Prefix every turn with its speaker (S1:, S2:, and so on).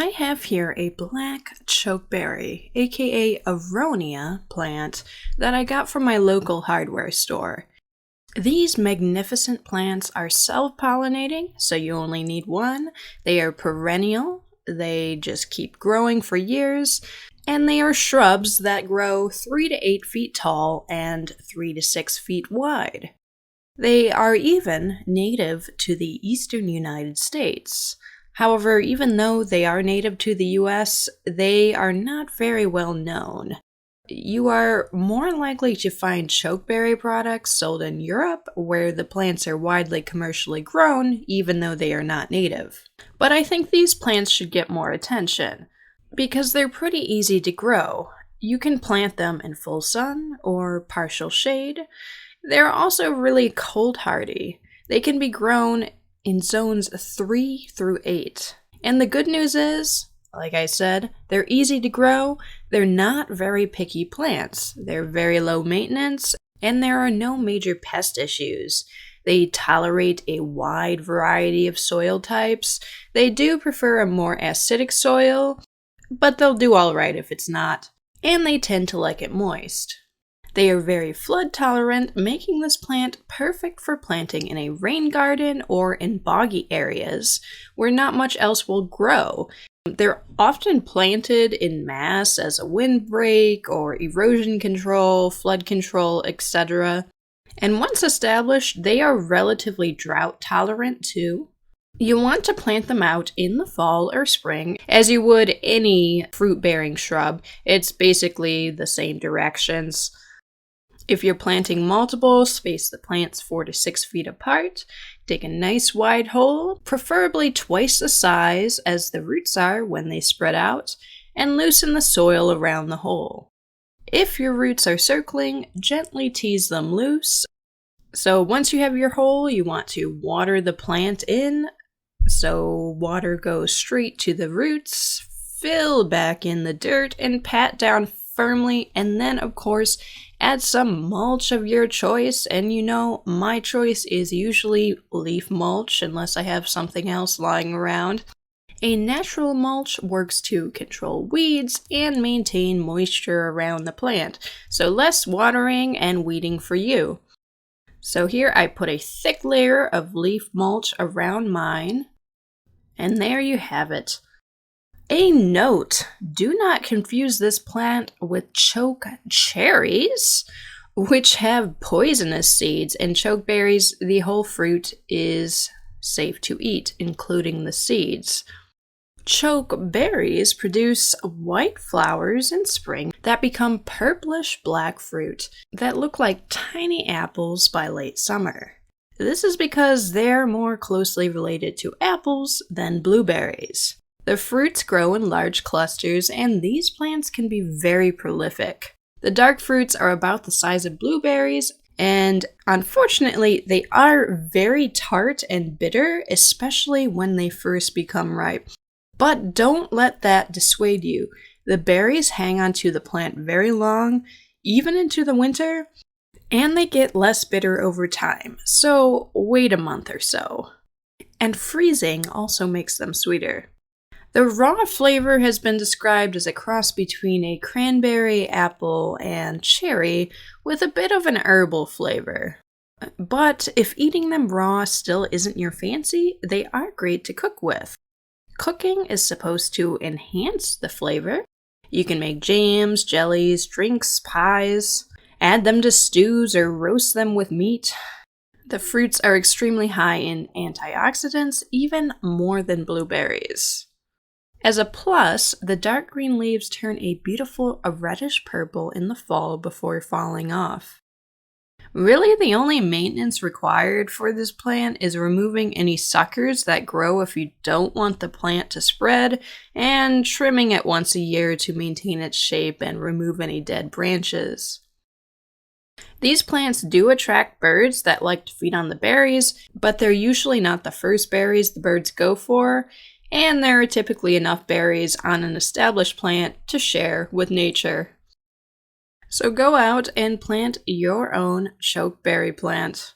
S1: I have here a black chokeberry, aka Aronia plant that I got from my local hardware store. These magnificent plants are self-pollinating, so you only need one. They are perennial, they just keep growing for years, and they are shrubs that grow 3 to 8 feet tall and 3 to 6 feet wide. They are even native to the eastern United States. However, even though they are native to the US, they are not very well known. You are more likely to find chokeberry products sold in Europe, where the plants are widely commercially grown, even though they are not native. But I think these plants should get more attention, because they're pretty easy to grow. You can plant them in full sun or partial shade. They're also really cold hardy. They can be grown in zones 3 through 8. And the good news is, like I said, they're easy to grow, they're not very picky plants, they're very low maintenance, and there are no major pest issues. They tolerate a wide variety of soil types. They do prefer a more acidic soil, but they'll do alright if it's not. And they tend to like it moist. They are very flood tolerant, making this plant perfect for planting in a rain garden or in boggy areas where not much else will grow. They're often planted in mass as a windbreak or erosion control, flood control, etc. And once established, they are relatively drought tolerant too. You want to plant them out in the fall or spring, as you would any fruit-bearing shrub. It's basically the same directions. If you're planting multiple, space the plants 4 to 6 feet apart. Dig a nice wide hole, preferably twice the size as the roots are when they spread out, and loosen the soil around the hole. If your roots are circling, gently tease them loose. So once you have your hole, you want to water the plant in, so water goes straight to the roots, fill back in the dirt, and pat down firmly, and then of course add some mulch of your choice. And you know, my choice is usually leaf mulch unless I have something else lying around. A natural mulch works to control weeds and maintain moisture around the plant, so less watering and weeding for you. So here I put a thick layer of leaf mulch around mine, and there you have it. A note, do not confuse this plant with choke cherries, which have poisonous seeds, and chokeberries, the whole fruit, is safe to eat, including the seeds. Chokeberries produce white flowers in spring that become purplish black fruit that look like tiny apples by late summer. This is because they're more closely related to apples than blueberries. The fruits grow in large clusters, and these plants can be very prolific. The dark fruits are about the size of blueberries, and unfortunately, they are very tart and bitter, especially when they first become ripe. But don't let that dissuade you. The berries hang onto the plant very long, even into the winter, and they get less bitter over time, so wait a month or so. And freezing also makes them sweeter. The raw flavor has been described as a cross between a cranberry, apple, and cherry with a bit of an herbal flavor. But if eating them raw still isn't your fancy, they are great to cook with. Cooking is supposed to enhance the flavor. You can make jams, jellies, drinks, pies, add them to stews, or roast them with meat. The fruits are extremely high in antioxidants, even more than blueberries. As a plus, the dark green leaves turn a beautiful reddish purple in the fall before falling off. Really, the only maintenance required for this plant is removing any suckers that grow if you don't want the plant to spread, and trimming it once a year to maintain its shape and remove any dead branches. These plants do attract birds that like to feed on the berries, but they're usually not the first berries the birds go for, and there are typically enough berries on an established plant to share with nature. So go out and plant your own chokeberry plant.